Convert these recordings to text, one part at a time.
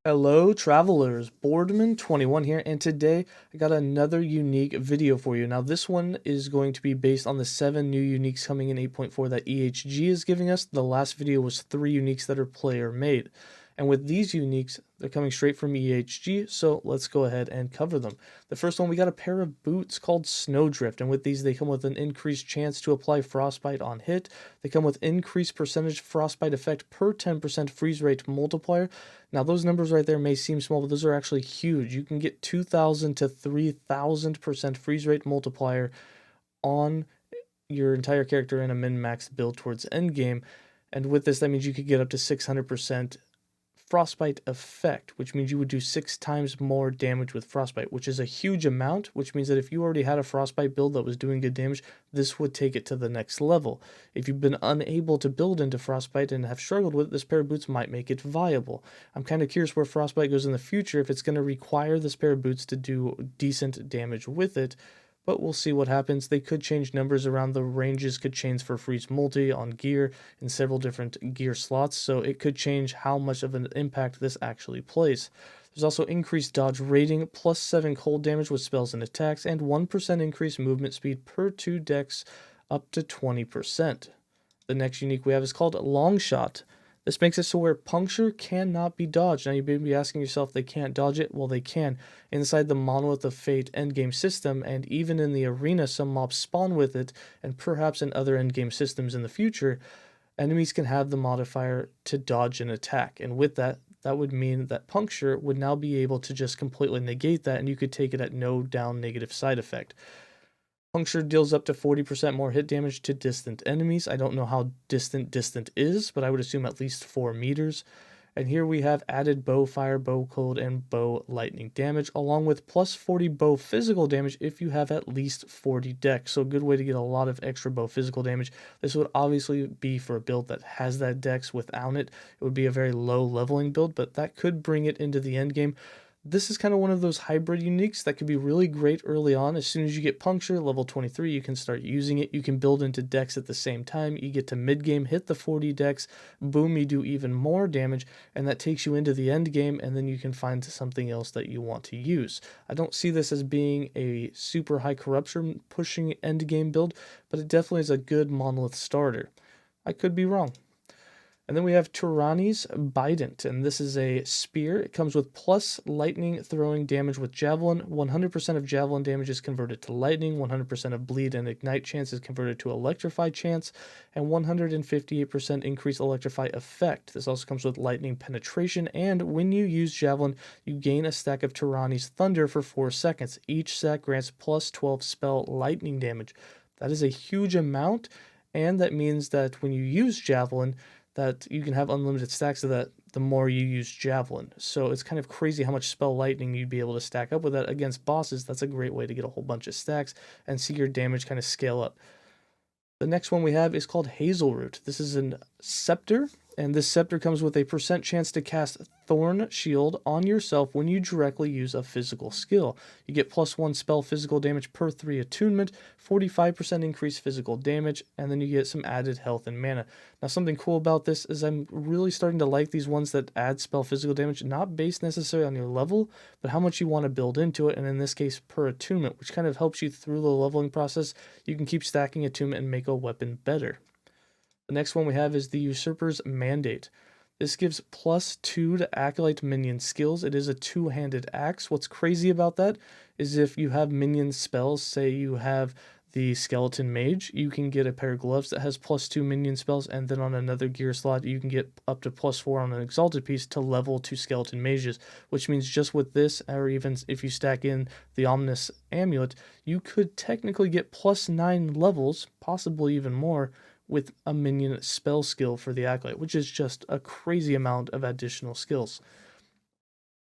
Hello travelers, Boardman21 here, and today I got another unique video for you. Now this one is going to be based on the 7 new uniques coming in 8.4 that EHG is giving us. The last video was 3 uniques that are player made. And with these uniques, they're coming straight from EHG, so let's go ahead and cover them. The first one, we got a pair of boots called Snowdrift, and with these they come with an increased chance to apply frostbite on hit. They come with increased percentage frostbite effect per 10% freeze rate multiplier. Now those numbers right there may seem small, but those are actually huge. You can get 2,000 to 3,000% freeze rate multiplier on your entire character in a min-max build towards endgame. And with this, that means you could get up to 600% frostbite effect, which means you would do 6 times more damage with frostbite, which is a huge amount, which means that if you already had a frostbite build that was doing good damage, this would take it to the next level. If you've been unable to build into frostbite and have struggled with it, this pair of boots might make it viable. I'm kind of curious where frostbite goes in the future, if it's going to require this pair of boots to do decent damage with it, but we'll see what happens. They could change numbers around, the ranges could change for freeze multi on gear in several different gear slots, so it could change how much of an impact this actually plays. There's also increased dodge rating, plus 7 cold damage with spells and attacks, and 1% increased movement speed per 2 decks up to 20%. The next unique we have is called Longshot. This makes it so where puncture cannot be dodged. Now you may be asking yourself, they can't dodge it? Well, they can. Inside the Monolith of Fate endgame system, and even in the arena, some mobs spawn with it, and perhaps in other endgame systems in the future, enemies can have the modifier to dodge an attack. And with that, that would mean that puncture would now be able to just completely negate that, and you could take it at no down negative side effect. Puncture deals up to 40% more hit damage to distant enemies. I don't know how distant is, but I would assume at least 4 meters. And here we have added bow fire, bow cold, and bow lightning damage, along with plus 40 bow physical damage if you have at least 40 dex. So a good way to get a lot of extra bow physical damage. This would obviously be for a build that has that dex. Without it, it would be a very low leveling build, but that could bring it into the end game. This is kind of one of those hybrid uniques that could be really great early on. As soon as you get puncture, level 23, you can start using it. You can build into dex at the same time. You get to mid-game, hit the 40 dex, boom, you do even more damage, and that takes you into the end game, and then you can find something else that you want to use. I don't see this as being a super high corruption pushing end game build, but it definitely is a good monolith starter. I could be wrong. And then we have Turanis Bident, and this is a spear. It comes with plus lightning throwing damage with javelin. 100% of javelin damage is converted to lightning. 100% of bleed and ignite chance is converted to electrify chance, and 158% increased electrify effect. This also comes with lightning penetration, and when you use javelin, you gain a stack of Turanis Thunder for 4 seconds. Each stack grants plus 12 spell lightning damage. That is a huge amount, and that means that when you use javelin, that you can have unlimited stacks of that the more you use javelin. So it's kind of crazy how much spell lightning you'd be able to stack up with that against bosses. That's a great way to get a whole bunch of stacks and see your damage kind of scale up. The next one we have is called Hazel Root. This is a scepter, and this scepter comes with a % chance to cast Thorn Shield on yourself when you directly use a physical skill. You get plus 1 spell physical damage per 3 attunement, 45% increased physical damage, and then you get some added health and mana. Now something cool about this is I'm really starting to like these ones that add spell physical damage, not based necessarily on your level, but how much you want to build into it, and in this case per attunement, which kind of helps you through the leveling process. You can keep stacking attunement and make a weapon better. The next one we have is the Usurper's Mandate. This gives plus 2 to Acolyte minion skills. It is a 2-handed axe. What's crazy about that is if you have minion spells, say you have the Skeleton Mage, you can get a pair of gloves that has plus 2 minion spells, and then on another gear slot, you can get up to plus 4 on an Exalted piece to level 2 Skeleton Mages, which means just with this, or even if you stack in the Ominous Amulet, you could technically get plus 9 levels, possibly even more, with a minion spell skill for the Acolyte, which is just a crazy amount of additional skills.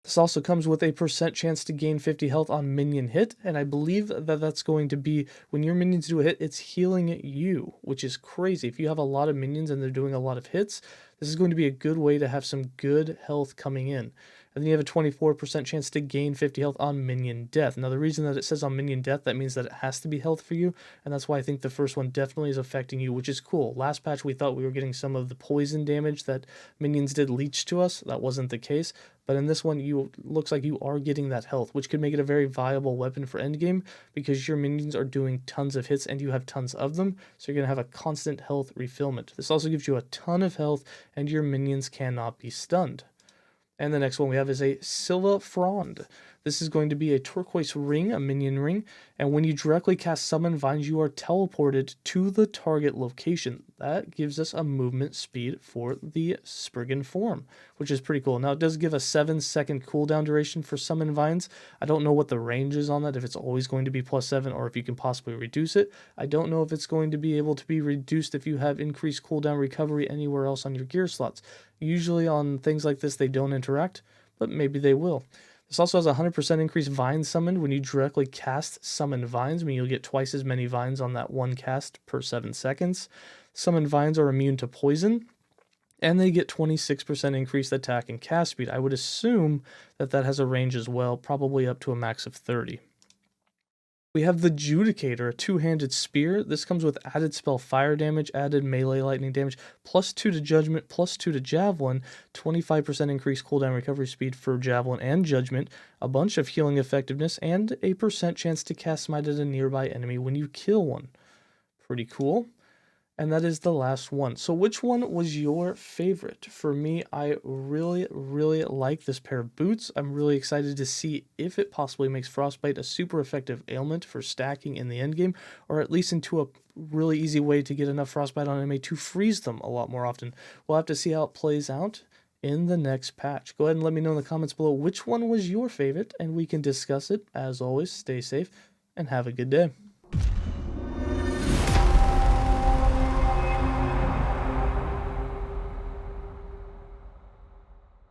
This also comes with a % chance to gain 50 health on minion hit, and I believe that that's going to be when your minions do a hit, it's healing you, which is crazy. If you have a lot of minions and they're doing a lot of hits, this is going to be a good way to have some good health coming in. And then you have a 24% chance to gain 50 health on minion death. Now, the reason that it says on minion death, that means that it has to be health for you, and that's why I think the first one definitely is affecting you, which is cool. Last patch, we thought we were getting some of the poison damage that minions did leech to us. That wasn't the case. But in this one, looks like you are getting that health, which could make it a very viable weapon for endgame because your minions are doing tons of hits and you have tons of them, so you're going to have a constant health refillment. This also gives you a ton of health and your minions cannot be stunned. And the next one we have is a Silva Frond. This is going to be a turquoise ring, a minion ring, and when you directly cast Summon Vines, you are teleported to the target location. That gives us a movement speed for the Spriggan form, which is pretty cool. Now, it does give a 7-second cooldown duration for Summon Vines. I don't know what the range is on that, if it's always going to be +7 or if you can possibly reduce it. I don't know if it's going to be able to be reduced if you have increased cooldown recovery anywhere else on your gear slots. Usually on things like this, they don't interact, but maybe they will. This also has a 100% increased vine summoned when you directly cast Summon Vines. I mean, you'll get twice as many vines on that one cast per 7 seconds. Summon Vines are immune to poison, and they get 26% increased attack and cast speed. I would assume that that has a range as well, probably up to a max of 30. We have the Judicator, a two-handed spear. This comes with added spell fire damage, added melee lightning damage, +2 to Judgment, +2 to Javelin, 25% increased cooldown recovery speed for Javelin and Judgment, a bunch of healing effectiveness, and a % chance to cast Smite at a nearby enemy when you kill one. Pretty cool. And that is the last one. So which one was your favorite? For me, I really, really like this pair of boots. I'm really excited to see if it possibly makes Frostbite a super effective ailment for stacking in the endgame, or at least into a really easy way to get enough Frostbite on enemy to freeze them a lot more often. We'll have to see how it plays out in the next patch. Go ahead and let me know in the comments below which one was your favorite, and we can discuss it. As always, stay safe and have a good day.